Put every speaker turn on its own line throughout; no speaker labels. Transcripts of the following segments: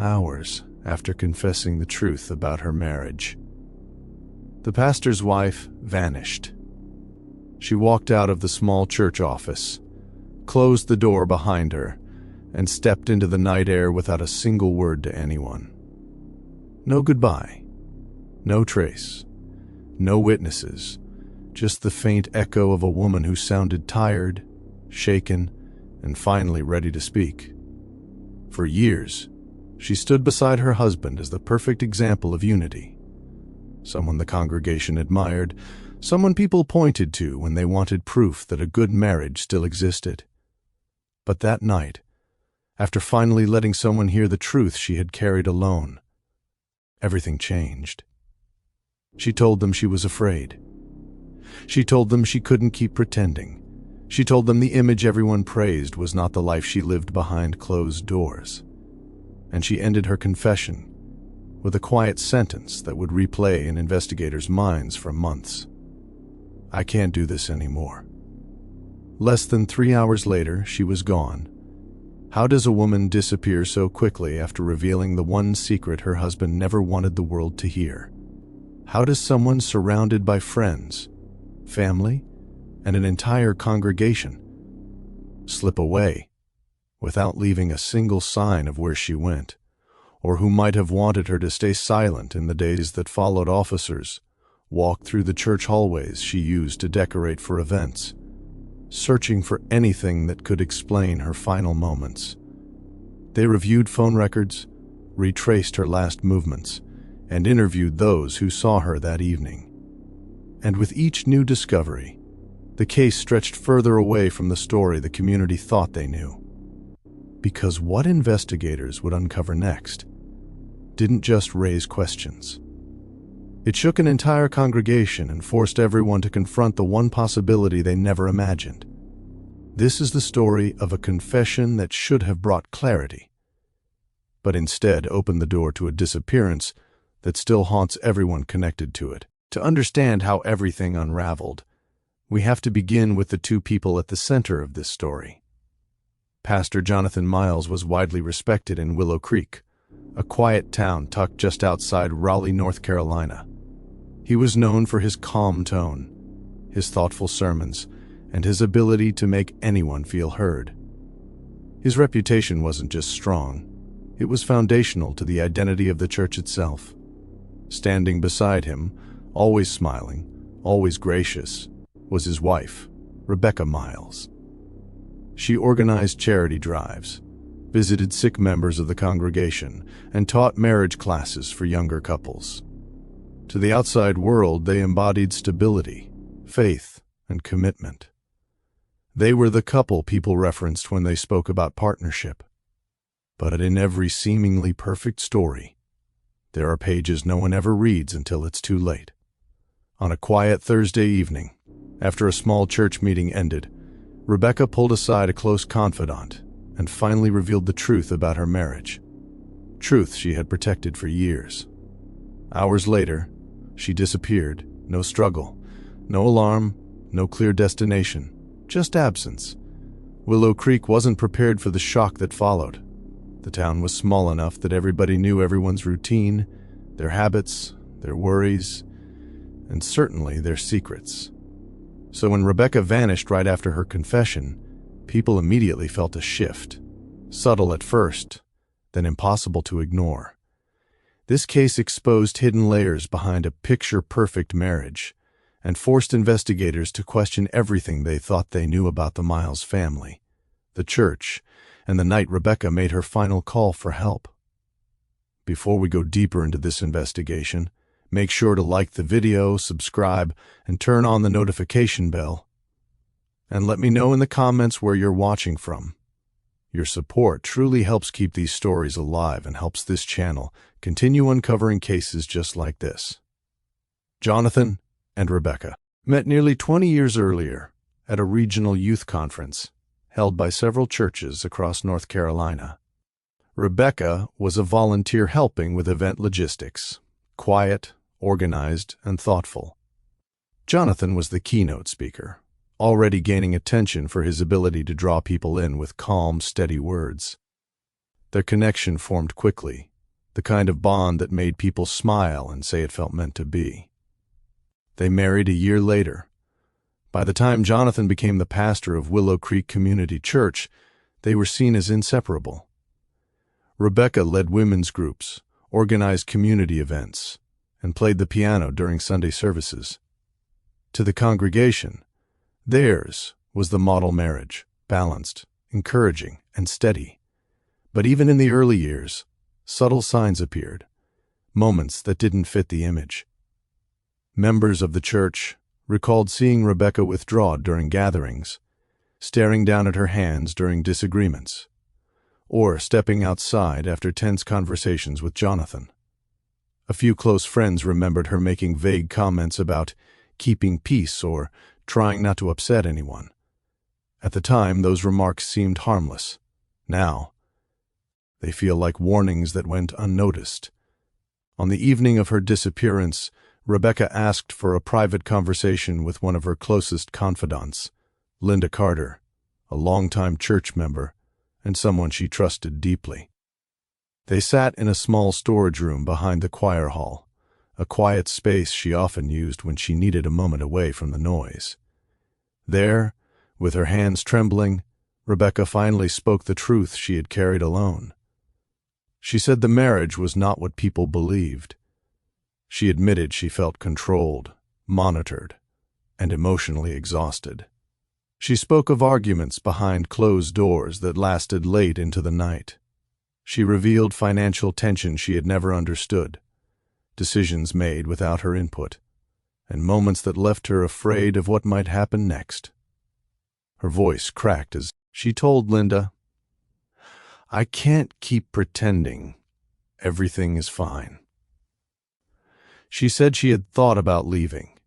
hours after confessing the truth about her marriage. The pastor's wife vanished. She walked out of the small church office, closed the door behind her, and stepped into the night air without a single word to anyone. No goodbye, no trace, no witnesses, just the faint echo of a woman who sounded tired, shaken, and finally ready to speak. For years, she stood beside her husband as the perfect example of unity. Someone the congregation admired, someone people pointed to when they wanted proof that a good marriage still existed. But that night, after finally letting someone hear the truth she had carried alone, everything changed. She told them she was afraid. She told them she couldn't keep pretending. She told them the image everyone praised was not the life she lived behind closed doors. And she ended her confession with a quiet sentence that would replay in investigators' minds for months. "I can't do this anymore." Less than 3 hours later, she was gone. How does a woman disappear so quickly after revealing the one secret her husband never wanted the world to hear? How does someone surrounded by friends, family, and an entire congregation slip away without leaving a single sign of where she went, or who might have wanted her to stay silent in the days that followed? Officers walked through the church hallways she used to decorate for events, searching for anything that could explain her final moments. They reviewed phone records, retraced her last movements, and interviewed those who saw her that evening. And with each new discovery, the case stretched further away from the story the community thought they knew. Because what investigators would uncover next didn't just raise questions. It shook an entire congregation and forced everyone to confront the one possibility they never imagined. This is the story of a confession that should have brought clarity, but instead opened the door to a disappearance that still haunts everyone connected to it. To understand how everything unraveled, we have to begin with the two people at the center of this story. Pastor Jonathan Miles was widely respected in Willow Creek, a quiet town tucked just outside Raleigh, North Carolina. He was known for his calm tone, his thoughtful sermons, and his ability to make anyone feel heard. His reputation wasn't just strong, it was foundational to the identity of the church itself. Standing beside him, always smiling, always gracious, was his wife, Rebecca Miles. She organized charity drives, visited sick members of the congregation, and taught marriage classes for younger couples. To the outside world, they embodied stability, faith, and commitment. They were the couple people referenced when they spoke about partnership. But in every seemingly perfect story, there are pages no one ever reads until it's too late. On a quiet Thursday evening, after a small church meeting ended, Rebecca pulled aside a close confidant and finally revealed the truth about her marriage. Truth she had protected for years. Hours later, she disappeared. No struggle, no alarm, no clear destination, just absence. Willow Creek wasn't prepared for the shock that followed. The town was small enough that everybody knew everyone's routine, their habits, their worries, and certainly their secrets. So when Rebecca vanished right after her confession, people immediately felt a shift. Subtle at first, then impossible to ignore. This case exposed hidden layers behind a picture-perfect marriage and forced investigators to question everything they thought they knew about the Miles family, the church, and the night Rebecca made her final call for help. Before we go deeper into this investigation, make sure to like the video, subscribe, and turn on the notification bell. And let me know in the comments where you're watching from. Your support truly helps keep these stories alive and helps this channel continue uncovering cases just like this. Jonathan and Rebecca met nearly 20 years earlier at a regional youth conference held by several churches across North Carolina. Rebecca was a volunteer helping with event logistics, quiet, organized, and thoughtful. Jonathan was the keynote speaker, already gaining attention for his ability to draw people in with calm, steady words. Their connection formed quickly, the kind of bond that made people smile and say it felt meant to be. They married a year later. By the time Jonathan became the pastor of Willow Creek Community Church, they were seen as inseparable. Rebecca led women's groups, organized community events, and played the piano during Sunday services. To the congregation, theirs was the model marriage, balanced, encouraging, and steady. But even in the early years, subtle signs appeared, moments that didn't fit the image. Members of the church recalled seeing Rebecca withdraw during gatherings, staring down at her hands during disagreements, or stepping outside after tense conversations with Jonathan. A few close friends remembered her making vague comments about keeping peace or trying not to upset anyone. At the time, those remarks seemed harmless. Now, they feel like warnings that went unnoticed. On the evening of her disappearance, Rebecca asked for a private conversation with one of her closest confidants, Linda Carter, a longtime church member and someone she trusted deeply. They sat in a small storage room behind the choir hall, a quiet space she often used when she needed a moment away from the noise. There, with her hands trembling, Rebecca finally spoke the truth she had carried alone. She said the marriage was not what people believed. She admitted she felt controlled, monitored, and emotionally exhausted. She spoke of arguments behind closed doors that lasted late into the night. She revealed financial tension she had never understood, decisions made without her input, and moments that left her afraid of what might happen next. Her voice cracked as she told Linda, "I can't keep pretending everything is fine." She said she had thought about leaving,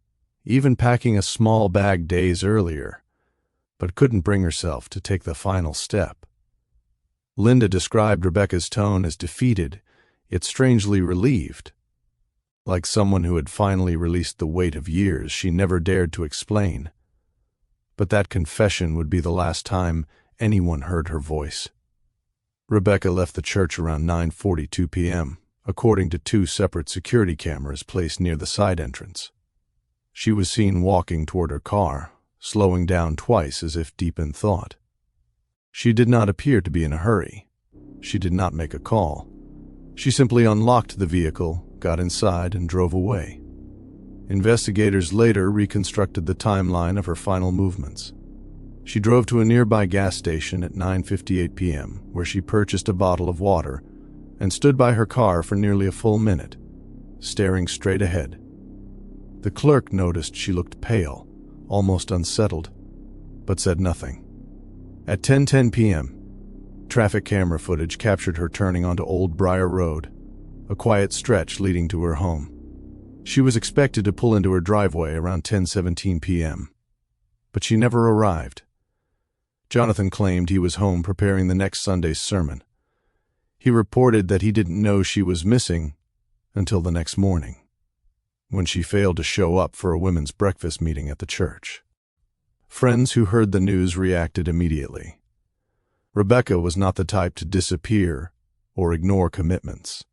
even packing a small bag days earlier, but couldn't bring herself to take the final step. Linda described Rebecca's tone as defeated, yet strangely relieved, like someone who had finally released the weight of years she never dared to explain. But that confession would be the last time anyone heard her voice. Rebecca left the church around 9:42 p.m., according to 2 separate security cameras placed near the side entrance. She was seen walking toward her car, slowing down twice as if deep in thought. She did not appear to be in a hurry. She did not make a call. She simply unlocked the vehicle, got inside, and drove away. Investigators later reconstructed the timeline of her final movements. She drove to a nearby gas station at 9:58 p.m., where she purchased a bottle of water and stood by her car for nearly a full minute, staring straight ahead. The clerk noticed she looked pale, almost unsettled, but said nothing. At 10:10 p.m., traffic camera footage captured her turning onto Old Briar Road, a quiet stretch leading to her home. She was expected to pull into her driveway around 10:17 p.m., but she never arrived. Jonathan claimed he was home preparing the next Sunday's sermon. He reported that he didn't know she was missing until the next morning, when she failed to show up for a women's breakfast meeting at the church. Friends who heard the news reacted immediately. Rebecca was not the type to disappear or ignore commitments.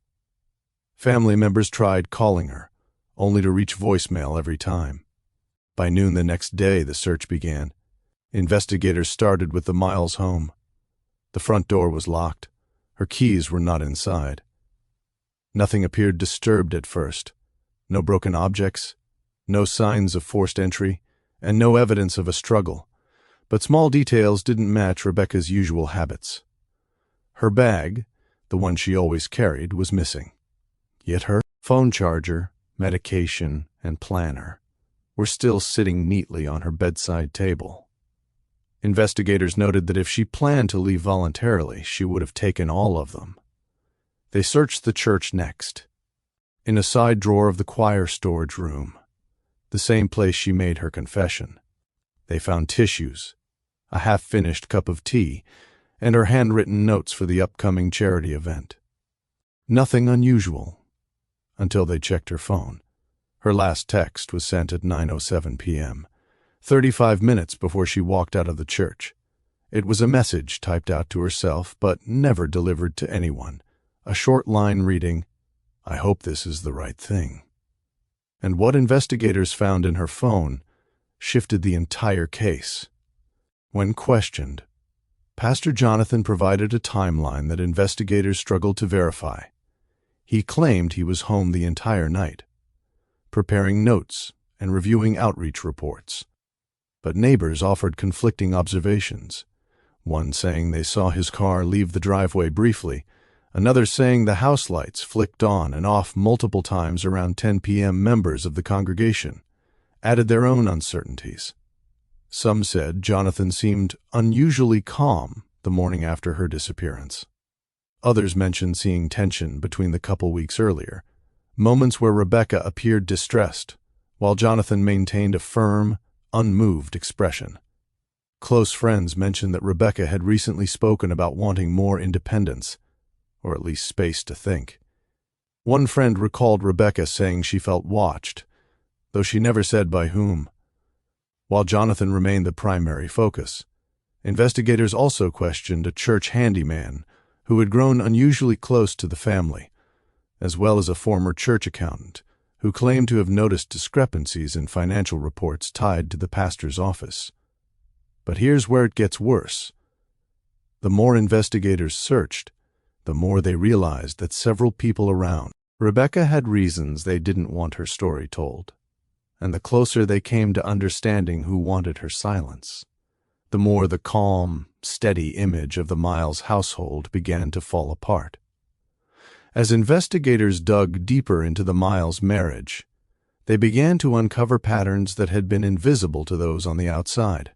Family members tried calling her, only to reach voicemail every time. By noon the next day, the search began. Investigators started with the Miles home. The front door was locked. Her keys were not inside. Nothing appeared disturbed at first. No broken objects, no signs of forced entry, and no evidence of a struggle. But small details didn't match Rebecca's usual habits. Her bag, the one she always carried, was missing. Yet her phone charger, medication, and planner were still sitting neatly on her bedside table. Investigators noted that if she planned to leave voluntarily, she would have taken all of them. They searched the church next. In a side drawer of the choir storage room, the same place she made her confession, they found tissues, a half-finished cup of tea, and her handwritten notes for the upcoming charity event. Nothing unusual, until they checked her phone. Her last text was sent at 9:07 p.m., 35 minutes before she walked out of the church. It was a message typed out to herself, but never delivered to anyone, a short line reading, "I hope this is the right thing." And what investigators found in her phone shifted the entire case. When questioned, Pastor Jonathan provided a timeline that investigators struggled to verify. He claimed he was home the entire night, preparing notes and reviewing outreach reports. But neighbors offered conflicting observations, one saying they saw his car leave the driveway briefly, another saying the house lights flicked on and off multiple times around 10 p.m. Members of the congregation added their own uncertainties. Some said Jonathan seemed unusually calm the morning after her disappearance. Others mentioned seeing tension between the couple weeks earlier, moments where Rebecca appeared distressed, while Jonathan maintained a firm, unmoved expression. Close friends mentioned that Rebecca had recently spoken about wanting more independence, or at least space to think. One friend recalled Rebecca saying she felt watched, though she never said by whom. While Jonathan remained the primary focus, investigators also questioned a church handyman who had grown unusually close to the family, as well as a former church accountant who claimed to have noticed discrepancies in financial reports tied to the pastor's office. But here's where it gets worse. The more investigators searched, the more they realized that several people around Rebecca had reasons they didn't want her story told. And the closer they came to understanding who wanted her silence, the more the calm, steady image of the Miles household began to fall apart. As investigators dug deeper into the Miles marriage, they began to uncover patterns that had been invisible to those on the outside.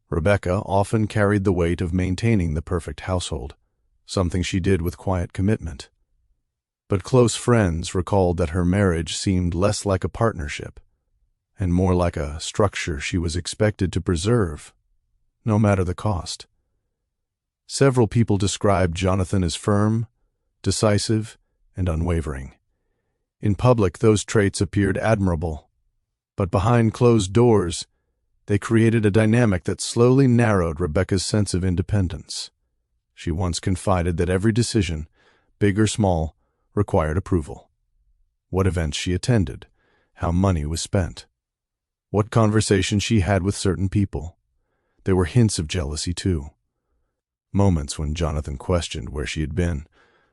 Rebecca often carried the weight of maintaining the perfect household, something she did with quiet commitment. But close friends recalled that her marriage seemed less like a partnership and more like a structure she was expected to preserve, no matter the cost. Several people described Jonathan as firm, decisive, and unwavering. In public, those traits appeared admirable, but behind closed doors, they created a dynamic that slowly narrowed Rebecca's sense of independence. She once confided that every decision, big or small, required approval. What events she attended, how money was spent, what conversations she had with certain people. There were hints of jealousy, too. Moments when Jonathan questioned where she had been,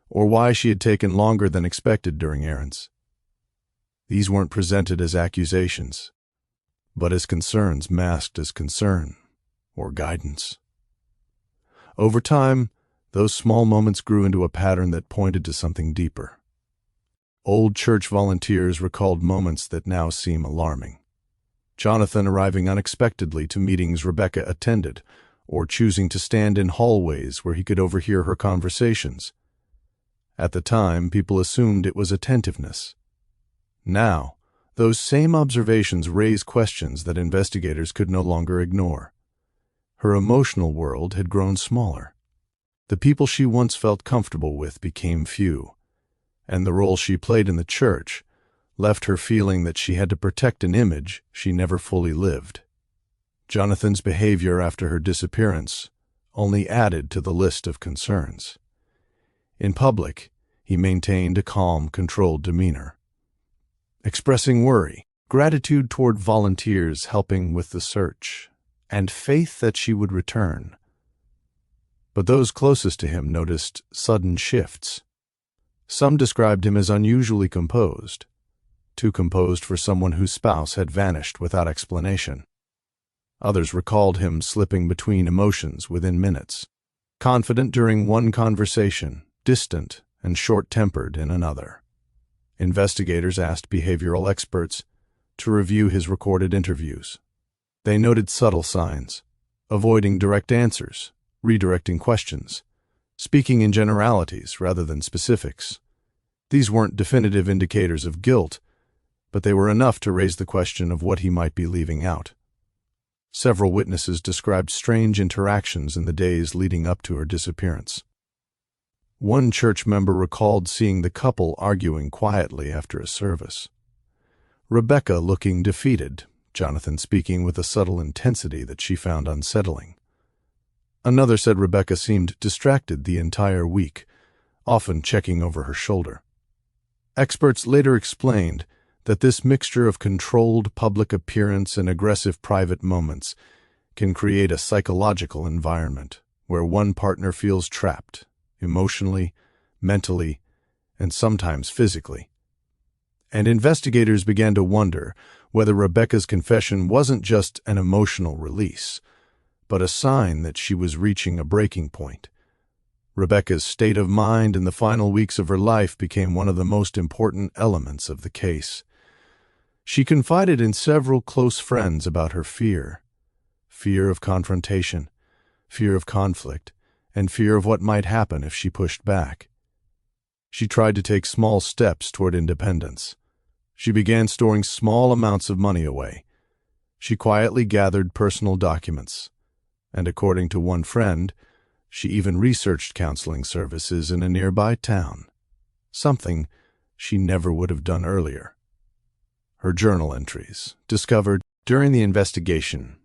or why she had taken longer than expected during errands. These weren't presented as accusations, but as concerns masked as concern or guidance. Over time, those small moments grew into a pattern that pointed to something deeper. Old church volunteers recalled moments that now seem alarming. Jonathan arriving unexpectedly to meetings Rebecca attended, or choosing to stand in hallways where he could overhear her conversations. At the time, people assumed it was attentiveness. Now, those same observations raise questions that investigators could no longer ignore. Her emotional world had grown smaller. The people she once felt comfortable with became few, and the role she played in the church left her feeling that she had to protect an image she never fully lived. Jonathan's behavior after her disappearance only added to the list of concerns. In public, he maintained a calm, controlled demeanor, expressing worry, gratitude toward volunteers helping with the search, and faith that she would return. But those closest to him noticed sudden shifts. Some described him as unusually composed, too composed for someone whose spouse had vanished without explanation. Others recalled him slipping between emotions within minutes, confident during one conversation, distant and short-tempered in another. Investigators asked behavioral experts to review his recorded interviews. They noted subtle signs, avoiding direct answers, redirecting questions, speaking in generalities rather than specifics. These weren't definitive indicators of guilt, but they were enough to raise the question of what he might be leaving out. Several witnesses described strange interactions in the days leading up to her disappearance. One church member recalled seeing the couple arguing quietly after a service. Rebecca looking defeated, Jonathan speaking with a subtle intensity that she found unsettling. Another said Rebecca seemed distracted the entire week, often checking over her shoulder. Experts later explained that this mixture of controlled public appearance and aggressive private moments can create a psychological environment where one partner feels trapped, emotionally, mentally, and sometimes physically. And investigators began to wonder whether Rebecca's confession wasn't just an emotional release, but a sign that she was reaching a breaking point. Rebecca's state of mind in the final weeks of her life became one of the most important elements of the case. She confided in several close friends about her fear of confrontation, fear of conflict, and fear of what might happen if she pushed back. She tried to take small steps toward independence. She began storing small amounts of money away. She quietly gathered personal documents, and according to one friend, she even researched counseling services in a nearby town, something she never would have done earlier. Her journal entries, discovered during the investigation,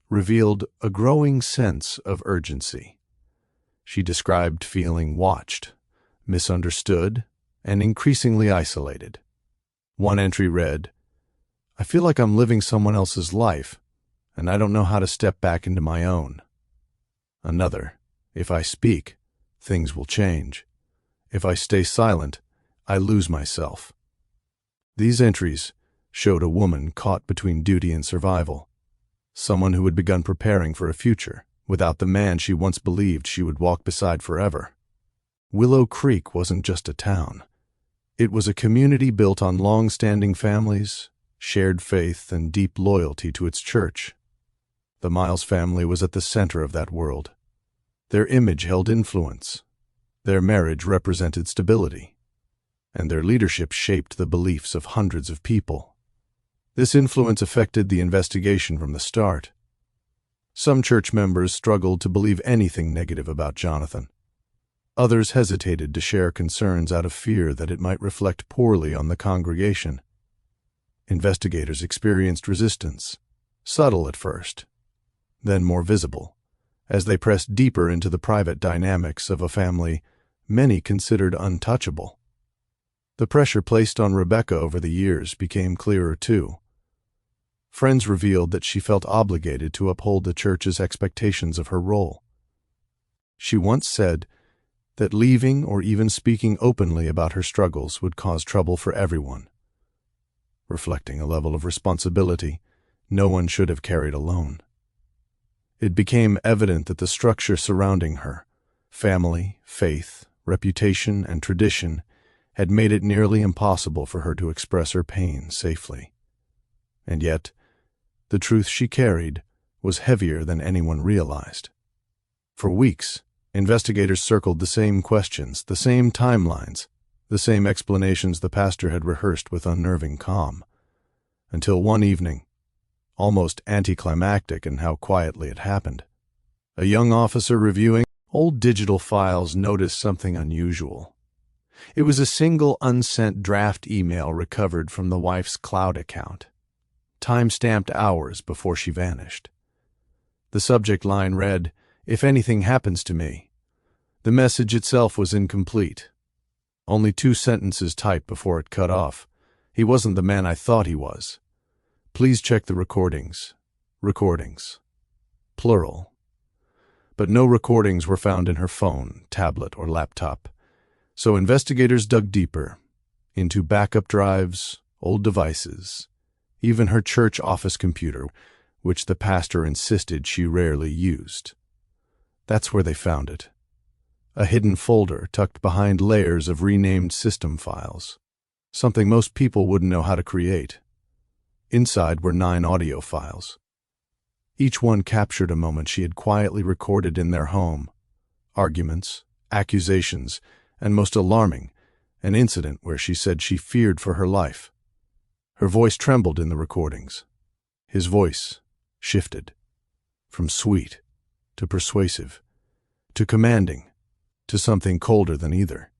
revealed a growing sense of urgency. She described feeling watched, misunderstood, and increasingly isolated. One entry read, "I feel like I'm living someone else's life, and I don't know how to step back into my own." Another, "If I speak, things will change. If I stay silent, I lose myself." These entries showed a woman caught between duty and survival, someone who had begun preparing for a future without the man she once believed she would walk beside forever. Willow Creek wasn't just a town. It was a community built on long-standing families, shared faith, and deep loyalty to its church. The Miles family was at the center of that world. Their image held influence. Their marriage represented stability. And their leadership shaped the beliefs of hundreds of people. This influence affected the investigation from the start. Some church members struggled to believe anything negative about Jonathan. Others hesitated to share concerns out of fear that it might reflect poorly on the congregation. Investigators experienced resistance, subtle at first, then more visible, as they pressed deeper into the private dynamics of a family many considered untouchable. The pressure placed on Rebecca over the years became clearer too. Friends revealed that she felt obligated to uphold the church's expectations of her role. She once said that leaving or even speaking openly about her struggles would cause trouble for everyone, reflecting a level of responsibility no one should have carried alone. It became evident that the structure surrounding her, family, faith, reputation, and tradition, had made it nearly impossible for her to express her pain safely. And yet, the truth she carried was heavier than anyone realized. For weeks, investigators circled the same questions, the same timelines, the same explanations the pastor had rehearsed with unnerving calm, until one evening, almost anticlimactic in how quietly it happened, a young officer reviewing old digital files noticed something unusual. It was a single unsent draft email recovered from the wife's cloud account, time-stamped hours before she vanished. The subject line read, "If anything happens to me." The message itself was incomplete. Only 2 sentences typed before it cut off. "He wasn't the man I thought he was. Please check the recordings." Recordings. Plural. But no recordings were found in her phone, tablet, or laptop. So investigators dug deeper, into backup drives, old devices, even her church office computer, which the pastor insisted she rarely used. That's where they found it. A hidden folder tucked behind layers of renamed system files, something most people wouldn't know how to create. Inside were 9 audio files. Each one captured a moment she had quietly recorded in their home. Arguments, accusations, and most alarming, an incident where she said she feared for her life. Her voice trembled in the recordings. His voice shifted, from sweet to persuasive, to commanding, to something colder than either.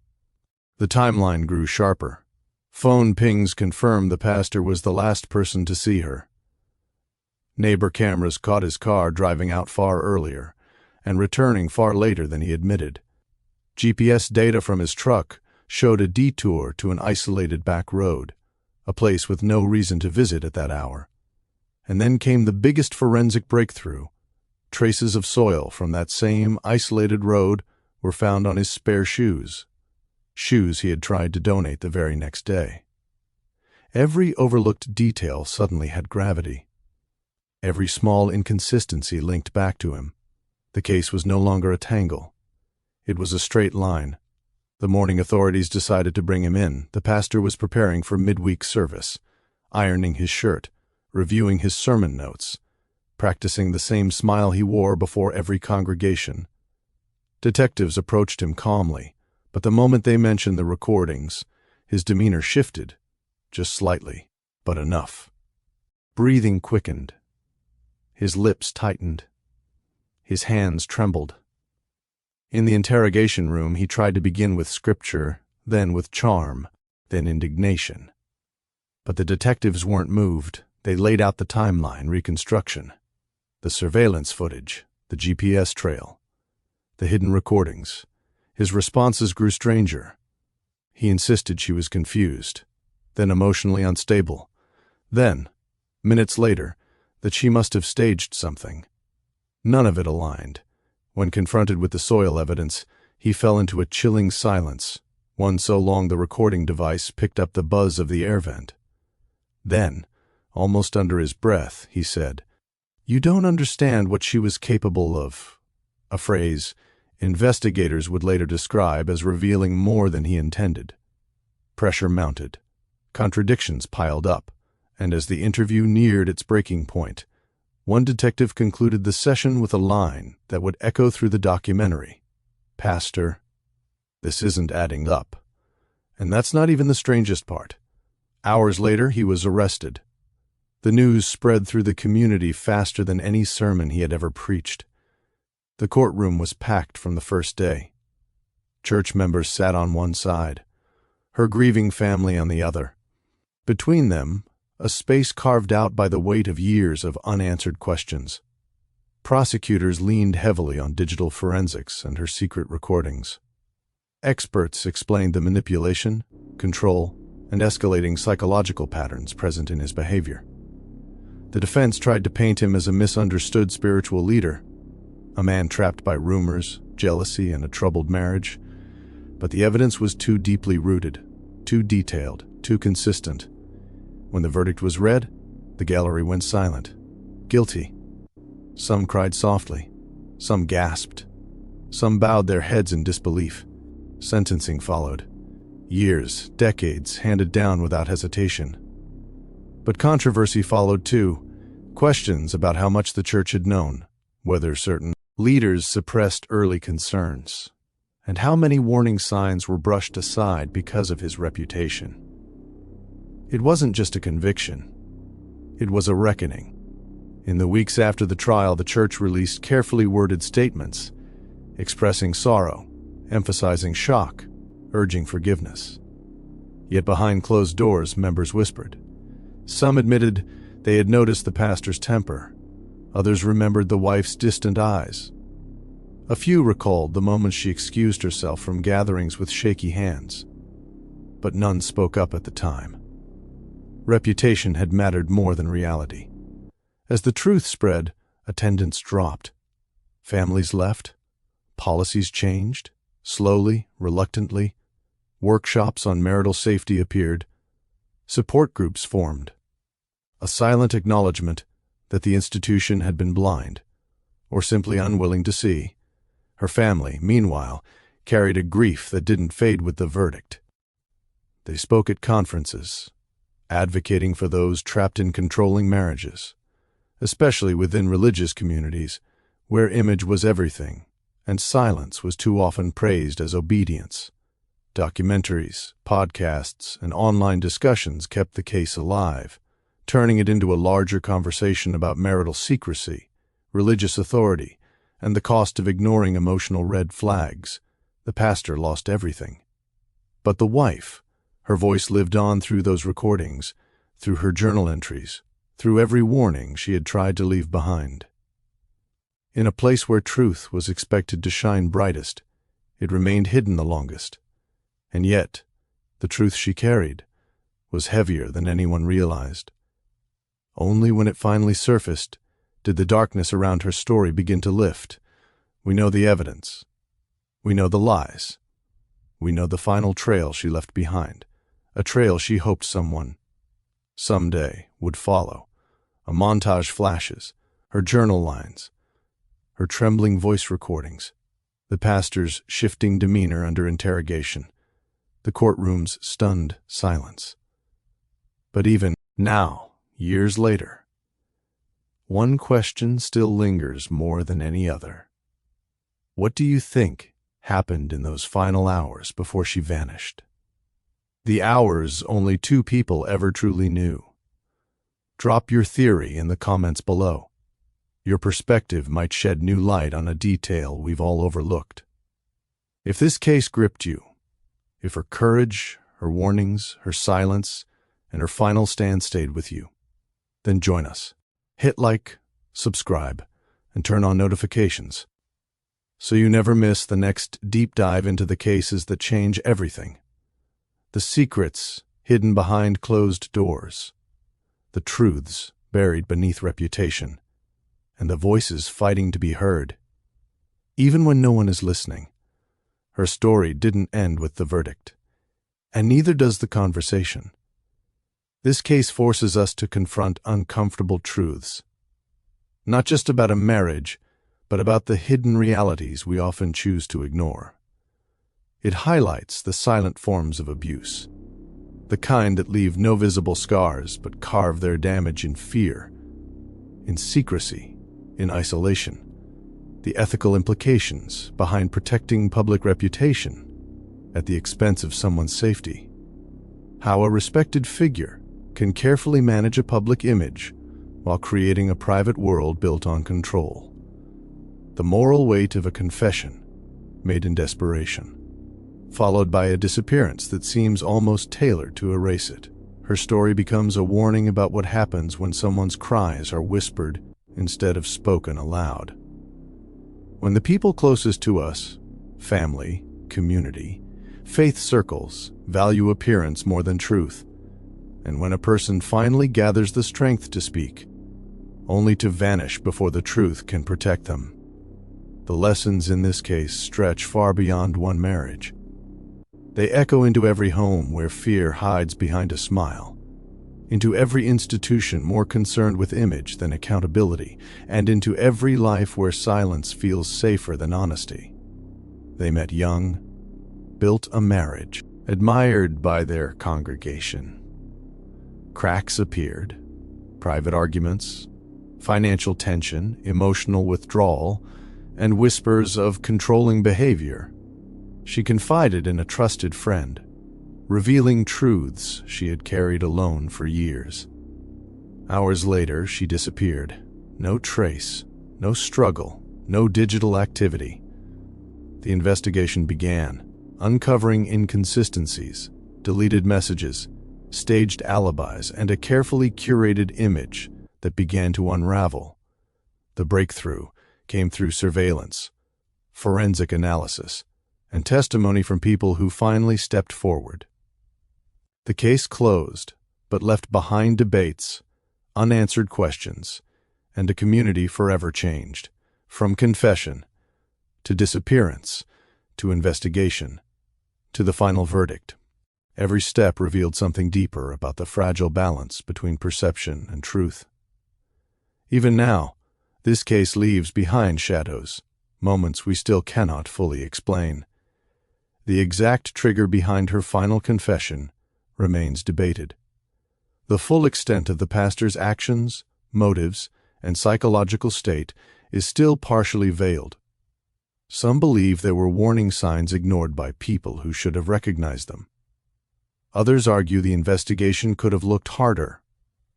The timeline grew sharper. Phone pings confirmed the pastor was the last person to see her. Neighbor cameras caught his car driving out far earlier and returning far later than he admitted. GPS data from his truck showed a detour to an isolated back road, a place with no reason to visit at that hour. And then came the biggest forensic breakthrough. Traces of soil from that same isolated road were found on his spare shoes, shoes he had tried to donate the very next day. Every overlooked detail suddenly had gravity. Every small inconsistency linked back to him. The case was no longer a tangle. It was a straight line. The morning authorities decided to bring him in. The pastor was preparing for midweek service, ironing his shirt, reviewing his sermon notes, practicing the same smile he wore before every congregation. Detectives approached him calmly, but the moment they mentioned the recordings, his demeanor shifted, just slightly, but enough. Breathing quickened. His lips tightened. His hands trembled. In the interrogation room, he tried to begin with scripture, then with charm, then indignation. But the detectives weren't moved. They laid out the timeline, reconstruction, the surveillance footage, the GPS trail, the hidden recordings. His responses grew stranger. He insisted she was confused, then emotionally unstable. Then, minutes later, that she must have staged something. None of it aligned. When confronted with the soil evidence, he fell into a chilling silence, one so long the recording device picked up the buzz of the air vent. Then, almost under his breath, he said, "You don't understand what she was capable of," a phrase investigators would later describe as revealing more than he intended. Pressure mounted. Contradictions piled up, and as the interview neared its breaking point, one detective concluded the session with a line that would echo through the documentary. "Pastor, this isn't adding up." And that's not even the strangest part. Hours later, he was arrested. The news spread through the community faster than any sermon he had ever preached. The courtroom was packed from the first day. Church members sat on one side, her grieving family on the other. Between them, a space carved out by the weight of years of unanswered questions. Prosecutors leaned heavily on digital forensics and her secret recordings. Experts explained the manipulation, control, and escalating psychological patterns present in his behavior. The defense tried to paint him as a misunderstood spiritual leader, a man trapped by rumors, jealousy, and a troubled marriage. But the evidence was too deeply rooted, too detailed, too consistent. When the verdict was read, the gallery went silent. Guilty. Some cried softly. Some gasped. Some bowed their heads in disbelief. Sentencing followed. Years, decades, handed down without hesitation. But controversy followed too. Questions about how much the church had known, whether certain leaders suppressed early concerns, and how many warning signs were brushed aside because of his reputation. It wasn't just a conviction. It was a reckoning. In the weeks after the trial, the church released carefully worded statements, expressing sorrow, emphasizing shock, urging forgiveness. Yet behind closed doors, members whispered. Some admitted they had noticed the pastor's temper. Others remembered the wife's distant eyes. A few recalled the moments she excused herself from gatherings with shaky hands. But none spoke up at the time. Reputation had mattered more than reality. As the truth spread, attendance dropped. Families left. Policies changed. Slowly, reluctantly. Workshops on marital safety appeared. Support groups formed. A silent acknowledgement that the institution had been blind, or simply unwilling to see. Her family, meanwhile, carried a grief that didn't fade with the verdict. They spoke at conferences, advocating for those trapped in controlling marriages, especially within religious communities where image was everything and silence was too often praised as obedience. Documentaries, podcasts, and online discussions kept the case alive, turning it into a larger conversation about marital secrecy, religious authority, and the cost of ignoring emotional red flags. The pastor lost everything. But the wife, her voice lived on through those recordings, through her journal entries, through every warning she had tried to leave behind. In a place where truth was expected to shine brightest, It remained hidden the longest. And yet, the truth she carried was heavier than anyone realized. Only when it finally surfaced did the darkness around her story begin to lift. We know the evidence. We know the lies. We know the final trail she left behind, a trail she hoped someone, someday, would follow. A montage flashes, her journal lines, her trembling voice recordings, the pastor's shifting demeanor under interrogation, the courtroom's stunned silence. But even now, years later, one question still lingers more than any other. What do you think happened in those final hours before she vanished? The hours only two people ever truly knew. Drop your theory in the comments below. Your perspective might shed new light on a detail we've all overlooked. If this case gripped you, if her courage, her warnings, her silence, and her final stand stayed with you, then join us. Hit like, subscribe, and turn on notifications so you never miss the next deep dive into the cases that change everything. The secrets hidden behind closed doors, the truths buried beneath reputation, and the voices fighting to be heard. Even when no one is listening, her story didn't end with the verdict, and neither does the conversation. This case forces us to confront uncomfortable truths, not just about a marriage, but about the hidden realities we often choose to ignore. It highlights the silent forms of abuse, the kind that leave no visible scars but carve their damage in fear, in secrecy, in isolation, the ethical implications behind protecting public reputation at the expense of someone's safety, how a respected figure can carefully manage a public image while creating a private world built on control. The moral weight of a confession made in desperation, followed by a disappearance that seems almost tailored to erase it. Her story becomes a warning about what happens when someone's cries are whispered instead of spoken aloud. When the people closest to us, family, community, faith circles, value appearance more than truth, and when a person finally gathers the strength to speak, only to vanish before the truth can protect them. The lessons in this case stretch far beyond one marriage. They echo into every home where fear hides behind a smile, into every institution more concerned with image than accountability, and into every life where silence feels safer than honesty. They met young, built a marriage, admired by their congregation. Cracks appeared, private arguments, financial tension, emotional withdrawal, and whispers of controlling behavior. She confided in a trusted friend, revealing truths she had carried alone for years. Hours later, she disappeared. No trace, no struggle, no digital activity. The investigation began, uncovering inconsistencies, deleted messages, staged alibis, and a carefully curated image that began to unravel. The breakthrough came through surveillance, forensic analysis, and testimony from people who finally stepped forward. The case closed, but left behind debates, unanswered questions, and a community forever changed, from confession to disappearance to investigation to the final verdict. Every step revealed something deeper about the fragile balance between perception and truth. Even now, this case leaves behind shadows, moments we still cannot fully explain. The exact trigger behind her final confession remains debated. The full extent of the pastor's actions, motives, and psychological state is still partially veiled. Some believe there were warning signs ignored by people who should have recognized them. Others argue the investigation could have looked harder,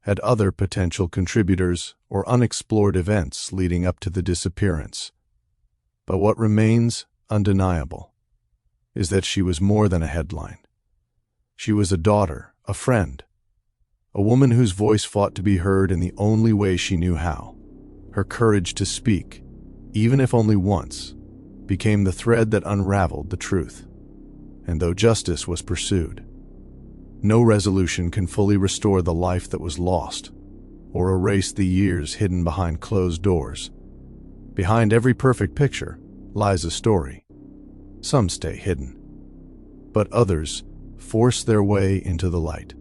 had other potential contributors or unexplored events leading up to the disappearance. But what remains undeniable is that she was more than a headline. She was a daughter, a friend, a woman whose voice fought to be heard in the only way she knew how. Her courage to speak, even if only once, became the thread that unraveled the truth. And though justice was pursued, no resolution can fully restore the life that was lost or erase the years hidden behind closed doors. Behind every perfect picture lies a story. Some stay hidden, but others force their way into the light.